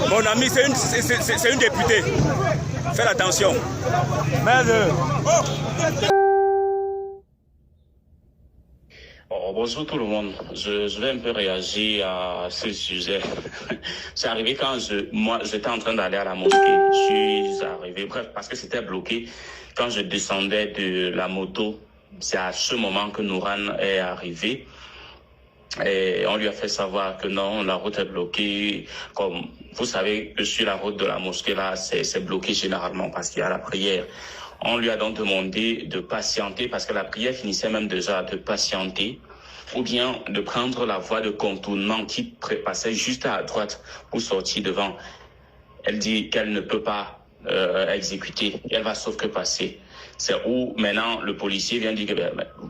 Mon ami, c'est une députée. Faites attention. Bonjour tout le monde. Je vais un peu réagir à ce sujet. C'est arrivé quand j'étais en train d'aller à la mosquée. Je suis arrivé, bref, parce que c'était bloqué. Quand je descendais de la moto, c'est à ce moment que Nouran est arrivé. Et on lui a fait savoir que non, la route est bloquée. Comme vous savez que sur la route de la mosquée, là, c'est bloqué généralement parce qu'il y a la prière. On lui a donc demandé de patienter parce que la prière finissait même déjà, de patienter ou bien de prendre la voie de contournement qui passait juste à droite pour sortir devant. Elle dit qu'elle ne peut pas exécuter, elle va sauf que passer. C'est où maintenant le policier vient dire que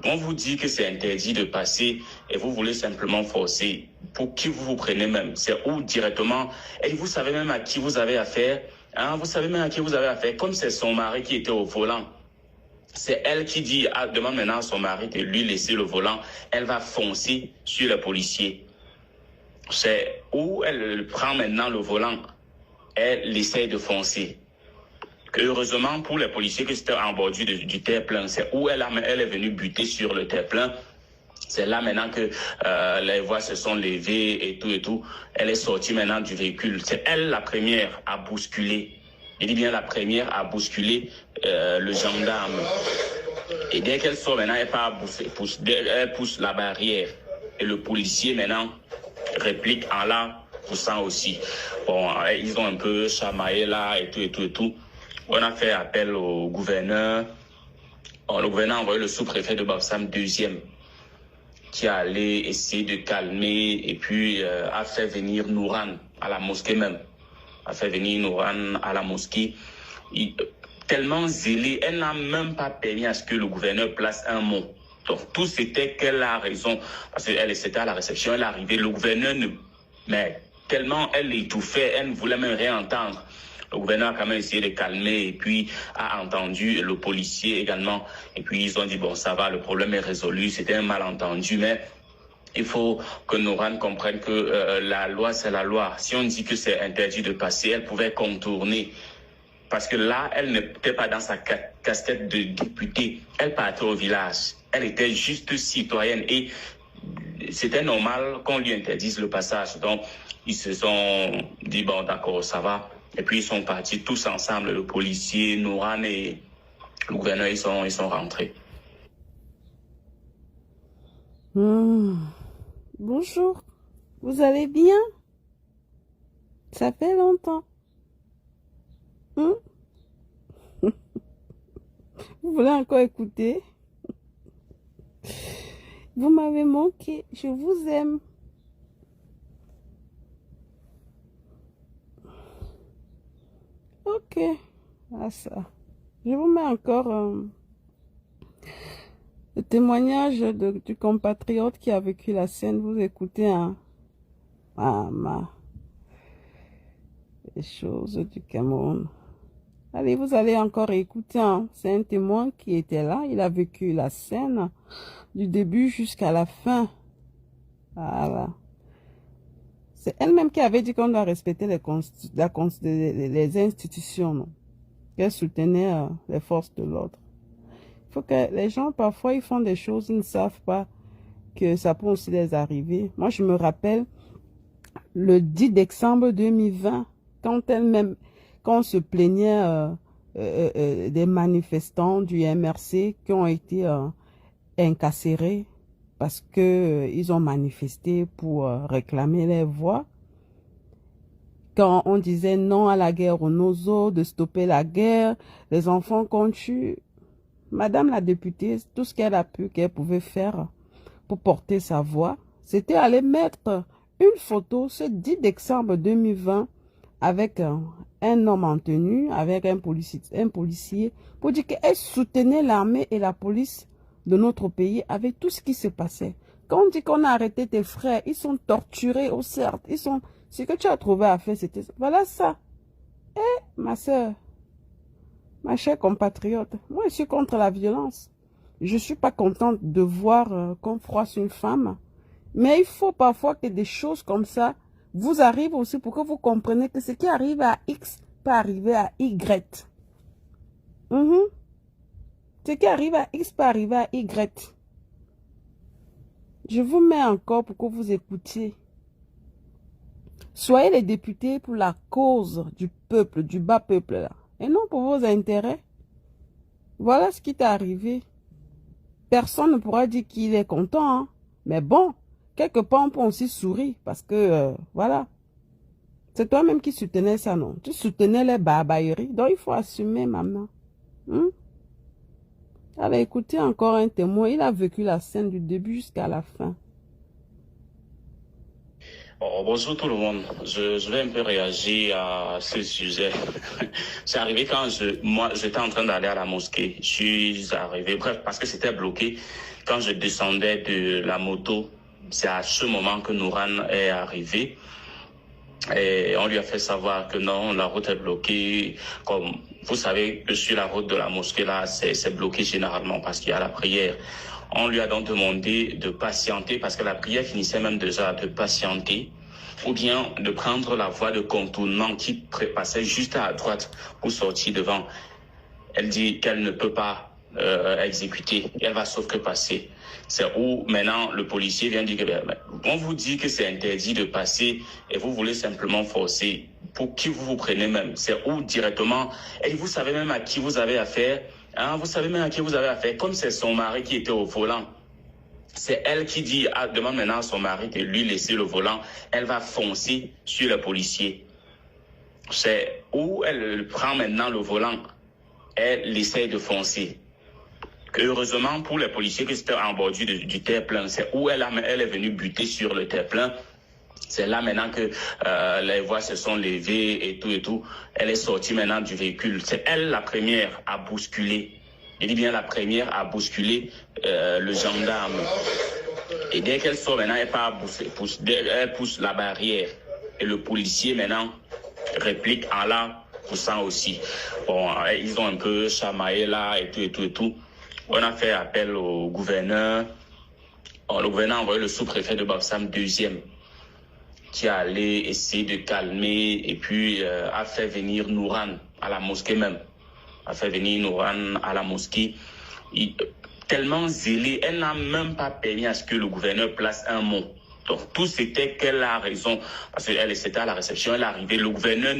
on vous dit que c'est interdit de passer et vous voulez simplement forcer. Pour qui vous prenez même? C'est où directement? Et vous savez même à qui vous avez affaire. Hein, vous savez même à qui vous avez affaire. Comme c'est son mari qui était au volant, c'est elle qui dit, demande maintenant à son mari de lui laisser le volant. Elle va foncer sur le policier. C'est où elle prend maintenant le volant. Elle essaie de foncer. Heureusement pour les policiers que c'était en bordure du terre-plein, c'est où elle est venue buter sur le terre-plein. C'est là maintenant que les voies se sont levées et tout. Elle est sortie maintenant du véhicule. C'est elle la première à bousculer. Je dis bien la première à bousculer le gendarme. Et dès qu'elle sort maintenant, elle pousse la barrière. Et le policier maintenant réplique en la poussant aussi. Bon, ils ont un peu chamaillé là et tout. On a fait appel au gouverneur. Le gouverneur a envoyé le sous-préfet de Bafoussam, deuxième, qui a allé essayer de calmer et puis a fait venir Nouran à la mosquée même. Tellement zélée, elle n'a même pas permis à ce que le gouverneur place un mot. Donc tout c'était qu'elle a raison, parce qu'elle c'était à la réception, elle est arrivée, le gouverneur mais tellement elle étouffait, elle ne voulait même rien entendre. Le gouverneur a quand même essayé de calmer et puis a entendu le policier également. Et puis ils ont dit bon ça va, le problème est résolu, c'était un malentendu, mais il faut que Nouran comprenne que la loi c'est la loi. Si on dit que c'est interdit de passer, elle pouvait contourner. Parce que là, elle n'était pas dans sa casquette de députée. Elle partait au village. Elle était juste citoyenne. Et c'était normal qu'on lui interdise le passage. Donc, ils se sont dit, bon, d'accord, ça va. Et puis, ils sont partis tous ensemble, le policier, Nouran et le gouverneur, ils sont rentrés. Bonjour, vous allez bien? Ça fait longtemps. Vous voulez encore écouter? Vous m'avez manqué, je vous aime. Ok, ça. Je vous mets encore le témoignage du compatriote qui a vécu la scène. Vous écoutez les choses du Cameroun. Allez, vous allez encore écouter. C'est un témoin qui était là. Il a vécu la scène du début jusqu'à la fin. Voilà. C'est elle-même qui avait dit qu'on doit respecter les institutions. Qu'elle soutenait les forces de l'ordre. Il faut que les gens, parfois, ils font des choses, ils ne savent pas que ça peut aussi les arriver. Moi, je me rappelle le 10 décembre 2020, quand elle-même, quand on se plaignait des manifestants du MRC qui ont été incarcérés parce que ils ont manifesté pour réclamer les voix. Quand on disait non à la guerre au Nozo, de stopper la guerre, les enfants qu'on tue, Madame la députée, tout ce qu'elle a pu, qu'elle pouvait faire pour porter sa voix, c'était aller mettre une photo ce 10 décembre 2020 avec un homme en tenue, avec un policier, pour dire qu'elle soutenait l'armée et la police de notre pays avec tout ce qui se passait. Quand on dit qu'on a arrêté tes frères, ils sont torturés au cercle, Ce que tu as trouvé à faire, c'était... Voilà ça. Eh, ma soeur, ma chère compatriote, moi, je suis contre la violence. Je ne suis pas contente de voir qu'on froisse une femme. Mais il faut parfois que des choses comme ça vous arrivent aussi pour que vous compreniez que ce qui arrive à X peut arriver à Y. Ce qui arrive à X peut arriver à Y. Je vous mets encore pour que vous écoutiez. Soyez les députés pour la cause du peuple, du bas peuple là. Et non pour vos intérêts. Voilà ce qui t'est arrivé. Personne ne pourra dire qu'il est content. Hein. Mais bon, quelque part on peut aussi sourire. Parce que, voilà. C'est toi-même qui soutenais ça, non? Tu soutenais les barbailleries. Donc il faut assumer, maman. Allez, écoutez encore un témoin. Il a vécu la scène du début jusqu'à la fin. Oh, bonjour tout le monde. Je vais un peu réagir à ce sujet. C'est arrivé quand j'étais en train d'aller à la mosquée. Je suis arrivé, bref, parce que c'était bloqué. Quand je descendais de la moto, c'est à ce moment que Nouran est arrivé. Et on lui a fait savoir que non, la route est bloquée. Comme vous savez que sur la route de la mosquée, là, c'est bloqué généralement parce qu'il y a la prière. On lui a donc demandé de patienter parce que la prière finissait même déjà de patienter ou bien de prendre la voie de contournement qui passait juste à droite pour sortir devant. Elle dit qu'elle ne peut pas exécuter, elle va sauf que passer. C'est où maintenant le policier vient dire que on vous dit que c'est interdit de passer et vous voulez simplement forcer. Pour qui vous prenez même? C'est où directement? Et vous savez même à qui vous avez affaire. Hein, vous savez même à qui vous avez affaire. Comme c'est son mari qui était au volant, c'est elle qui dit, demande maintenant à son mari de lui laisser le volant. Elle va foncer sur le policier. C'est où elle prend maintenant le volant. Elle essaie de foncer. Heureusement pour les policiers qui étaient en bordure du terre-plein, c'est où elle est venue buter sur le terre-plein. C'est là maintenant que les voies se sont levées et tout. Elle est sortie maintenant du véhicule. C'est elle la première à bousculer. Je dis bien la première à bousculer le gendarme. Et dès qu'elle sort maintenant, elle pousse la barrière. Et le policier maintenant réplique en la poussant aussi. Bon, ils ont un peu chamaillé là et tout. On a fait appel au gouverneur. Le gouverneur a envoyé le sous-préfet de Bafoussam deuxième, qui a allé essayer de calmer et puis a fait venir Nouran à la mosquée même. Tellement zélée, elle n'a même pas permis à ce que le gouverneur place un mot. Donc tout c'était qu'elle a raison, parce qu'elle était à la réception, elle est arrivée, le gouverneur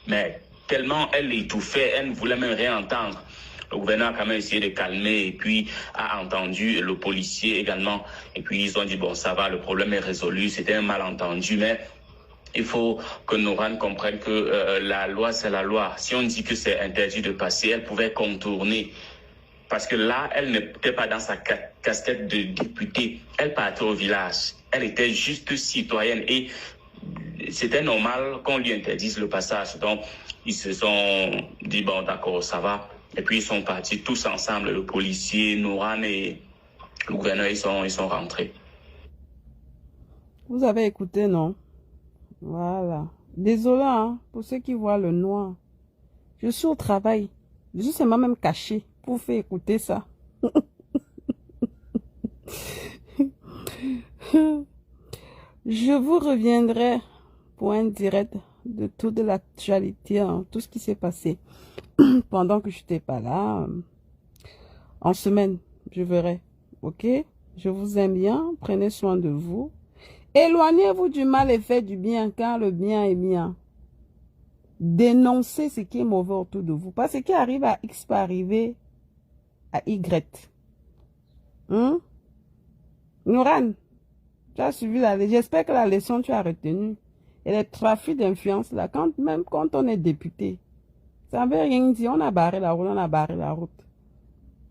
mais tellement elle étouffait, elle ne voulait même rien entendre. Le gouverneur a quand même essayé de calmer et puis a entendu le policier également. Et puis ils ont dit, bon, ça va, le problème est résolu, c'était un malentendu, mais il faut que Nouran comprenne que la loi, c'est la loi. Si on dit que c'est interdit de passer, elle pouvait contourner. Parce que là, elle n'était pas dans sa casquette de députée. Elle partait au village. Elle était juste citoyenne. Et c'était normal qu'on lui interdise le passage. Donc, ils se sont dit, bon, d'accord, ça va. Et puis, ils sont partis tous ensemble, le policier, Nouran et le gouverneur, ils sont rentrés. Vous avez écouté, non? Voilà. Désolé hein, pour ceux qui voient le noir. Je suis au travail. Je suis même caché pour faire écouter ça. Je vous reviendrai pour un direct de toute l'actualité, hein, tout ce qui s'est passé pendant que je n'étais pas là. En semaine, je verrai. Ok? Je vous aime bien. Prenez soin de vous. Éloignez-vous du mal et faites du bien, car le bien est bien. Dénoncez ce qui est mauvais autour de vous. Parce que ce qui arrive à X peut arriver à Y. Nouran, tu as suivi la leçon. J'espère que la leçon tu as retenue. Et les trafics d'influence, là, même quand on est député, ça ne veut rien dire. On a barré la route,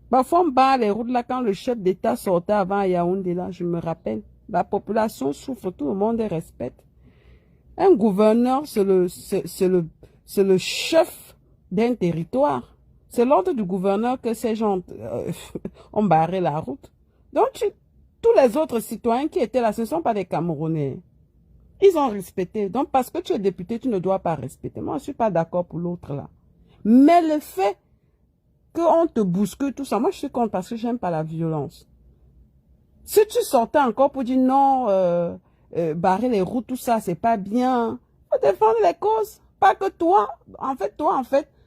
Parfois, on barre les routes, là, quand le chef d'État sortait avant à Yaoundé, là, je me rappelle. La population souffre, tout le monde respecte. Un gouverneur, c'est le chef d'un territoire. C'est l'ordre du gouverneur que ces gens ont barré la route. Donc, tous les autres citoyens qui étaient là, ce ne sont pas des Camerounais. Ils ont respecté. Donc, parce que tu es député, tu ne dois pas respecter. Moi, je ne suis pas d'accord pour l'autre là. Mais le fait qu'on te bouscule, tout ça, moi, je suis contre parce que j'aime pas la violence. Si tu sortais encore pour dire non, barrer les routes, tout ça, c'est pas bien. Faut défendre les causes. Pas que toi, en fait,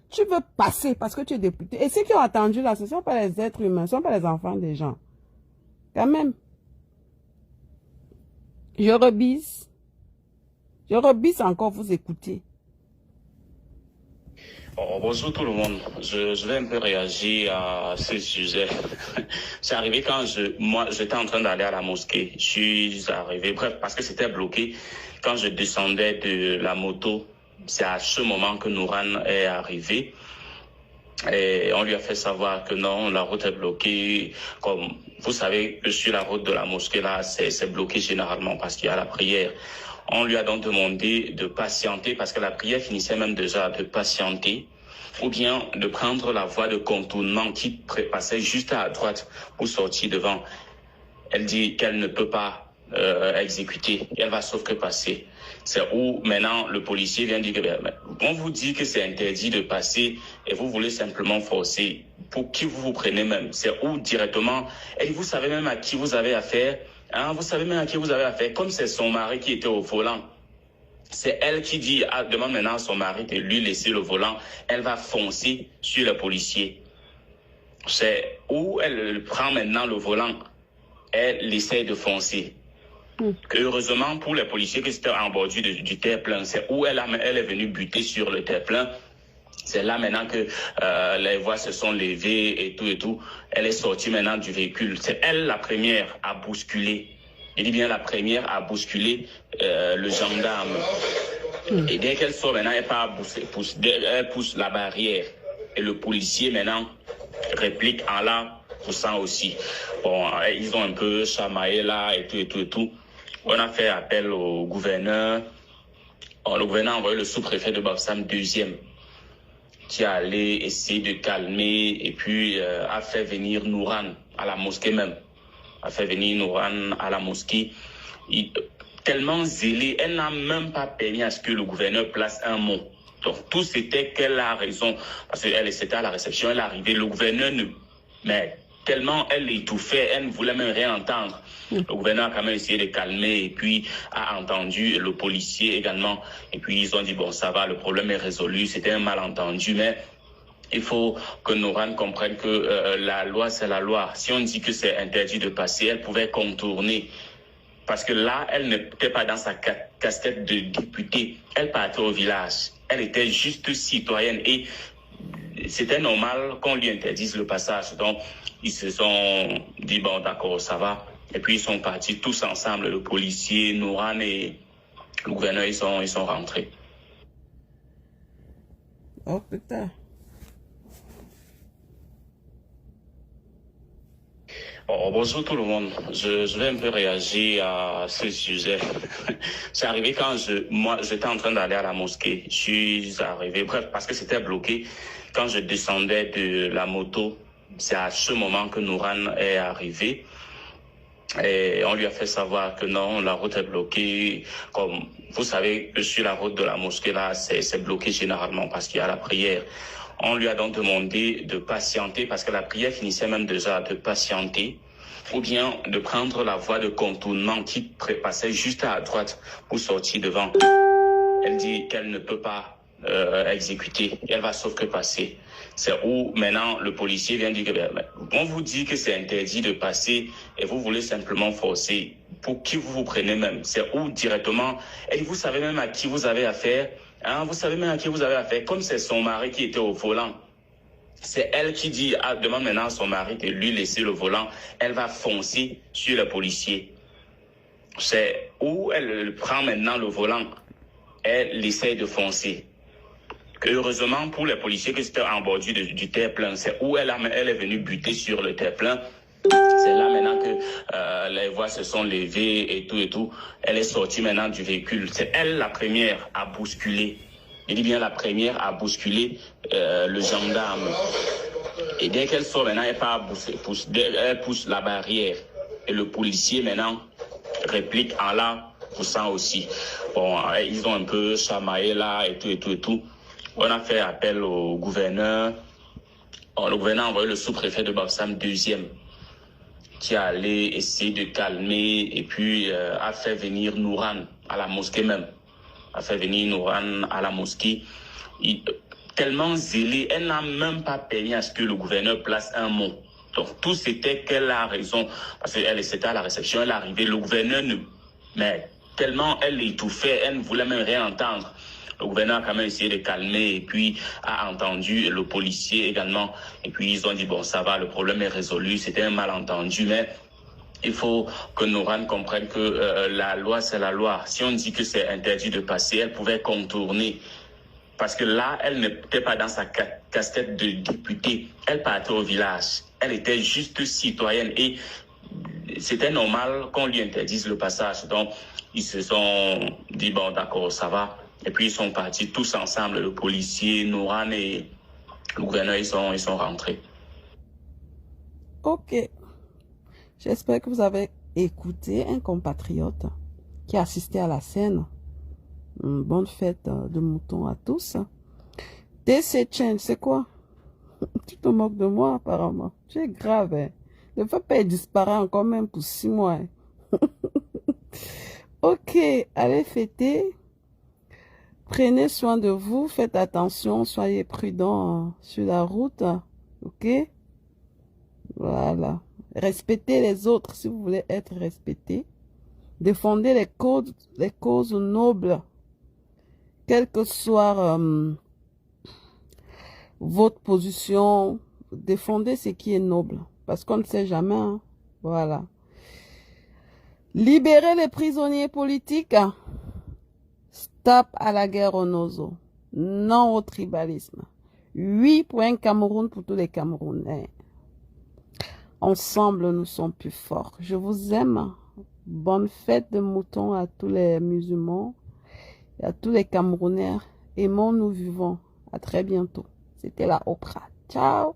tu veux passer parce que tu es député. Et ceux qui ont attendu là, ce ne sont pas les êtres humains, ce ne sont pas les enfants des gens. Quand même. Je rebise encore vous écouter. Oh, bonjour tout le monde. Je vais un peu réagir à ce sujet. C'est arrivé quand moi, j'étais en train d'aller à la mosquée. Je suis arrivé, bref, parce que c'était bloqué. Quand je descendais de la moto, c'est à ce moment que Nouran est arrivé. Et on lui a fait savoir que non, la route est bloquée. Comme vous savez que sur la route de la mosquée, là, c'est bloqué généralement parce qu'il y a la prière. On lui a donc demandé de patienter parce que la prière finissait même déjà, de patienter ou bien de prendre la voie de contournement qui passait juste à droite pour sortir devant. Elle dit qu'elle ne peut pas exécuter, elle va sauf que passer. C'est où maintenant le policier vient dire que on vous dit que c'est interdit de passer et vous voulez simplement forcer. Pour qui vous prenez même? C'est où directement? Et vous savez même à qui vous avez affaire. Hein, vous savez même à qui vous avez affaire. Comme c'est son mari qui était au volant, c'est elle qui dit, demande maintenant à son mari de lui laisser le volant. Elle va foncer sur le policier. C'est où elle prend maintenant le volant. Elle essaie de foncer. Heureusement pour les policiers que c'était en bordure du terre-plein, c'est où elle est venue buter sur le terre-plein. C'est là maintenant que les voies se sont levées et tout. Elle est sortie maintenant du véhicule. C'est elle la première à bousculer. Je dis bien la première à bousculer le gendarme. Et dès qu'elle sort maintenant, elle pousse la barrière. Et le policier maintenant réplique en la poussant aussi. Bon, ils ont un peu chamaillé là et tout. On a fait appel au gouverneur. Le gouverneur a envoyé le sous-préfet de Bafoussam deuxième, qui est allé essayer de calmer et puis a fait venir Nouran à la mosquée même. Tellement zélée, elle n'a même pas permis à ce que le gouverneur place un mot. Donc tout c'était qu'elle a raison, parce qu'elle était à la réception, elle est arrivée, le gouverneur mais tellement elle étouffait, elle ne voulait même rien entendre. Le gouverneur a quand même essayé de calmer et puis a entendu le policier également. Et puis ils ont dit bon ça va, le problème est résolu, c'était un malentendu, mais il faut que Nouran comprenne que la loi c'est la loi. Si on dit que c'est interdit de passer, elle pouvait contourner. Parce que là, elle n'était pas dans sa casquette de députée. Elle partait au village. Elle était juste citoyenne et c'était normal qu'on lui interdise le passage. Donc, ils se sont dit, bon, d'accord, ça va. Et puis, ils sont partis tous ensemble, le policier, Nouran et le gouverneur, ils sont rentrés. Oh, putain. Oh, bonjour tout le monde. Je vais un peu réagir à ce sujet. C'est arrivé quand moi, j'étais en train d'aller à la mosquée. Je suis arrivé, bref, parce que c'était bloqué. Quand je descendais de la moto, c'est à ce moment que Nouran est arrivé. Et on lui a fait savoir que non, la route est bloquée. Comme vous savez que sur la route de la mosquée, là, c'est bloqué généralement parce qu'il y a la prière. On lui a donc demandé de patienter parce que la prière finissait même déjà, de patienter ou bien de prendre la voie de contournement qui passait juste à droite pour sortir devant. Elle dit qu'elle ne peut pas exécuter, elle va sauf que passer. C'est où maintenant le policier vient dire que on vous dit que c'est interdit de passer et vous voulez simplement forcer. Pour qui vous prenez même? C'est où directement? Et vous savez même à qui vous avez affaire. Hein, vous savez même à qui vous avez affaire. Comme c'est son mari qui était au volant, c'est elle qui dit, demande maintenant à son mari de lui laisser le volant. Elle va foncer sur le policier. C'est où elle prend maintenant le volant. Elle essaie de foncer. Heureusement pour les policiers que c'était en bordure du terre-plein. C'est où elle est venue buter sur le terre-plein. C'est là maintenant que les voies se sont levées et tout. Elle est sortie maintenant du véhicule. C'est elle la première à bousculer. Je dis bien la première à bousculer le gendarme. Et dès qu'elle sort maintenant, elle pousse la barrière. Et le policier maintenant réplique en la coussins aussi. Bon, ils ont un peu chamaillé là et tout. On a fait appel au gouverneur. Bon, le gouverneur a envoyé le sous-préfet de Bafoussam deuxième, qui est allé essayer de calmer et puis a fait venir Nouran à la mosquée même. A fait venir Nouran à la mosquée. Tellement zélée, elle n'a même pas permis à ce que le gouverneur place un mot. Donc tout c'était qu'elle a raison, parce qu'elle était à la réception, elle est arrivée, le gouverneur mais tellement elle étouffait, elle ne voulait même rien entendre. Le gouverneur a quand même essayé de calmer et puis a entendu le policier également. Et puis ils ont dit bon ça va, le problème est résolu, c'était un malentendu, mais il faut que Nouran comprenne que la loi c'est la loi. Si on dit que c'est interdit de passer, elle pouvait contourner. Parce que là, elle n'était pas dans sa casquette de députée. Elle partait au village. Elle était juste citoyenne. Et c'était normal qu'on lui interdise le passage. Donc, ils se sont dit, bon, d'accord, ça va. Et puis, ils sont partis tous ensemble. Le policier, Nouran et le gouverneur, ils sont rentrés. Ok. J'espère que vous avez écouté un compatriote qui a assisté à la scène. Bonne fête de mouton à tous. DC Change, c'est quoi? Tu te moques de moi apparemment. Tu es grave. Hein? Ne fais pas disparaître encore même pour 6 mois. Hein? Ok, allez fêter. Prenez soin de vous. Faites attention. Soyez prudents sur la route. Ok? Voilà. Respectez les autres si vous voulez être respecté. Défendez les causes nobles. Quelle que soit votre position, défendez ce qui est noble. Parce qu'on ne sait jamais. Hein. Voilà. Libérez les prisonniers politiques. Stop à la guerre au Nozo. Non au tribalisme. 8 points Cameroun pour tous les Camerounais. Ensemble, nous sommes plus forts. Je vous aime. Bonne fête de mouton à tous les musulmans. Et à tous les Camerounais, aimons-nous vivons. À très bientôt. C'était la Oprah. Ciao.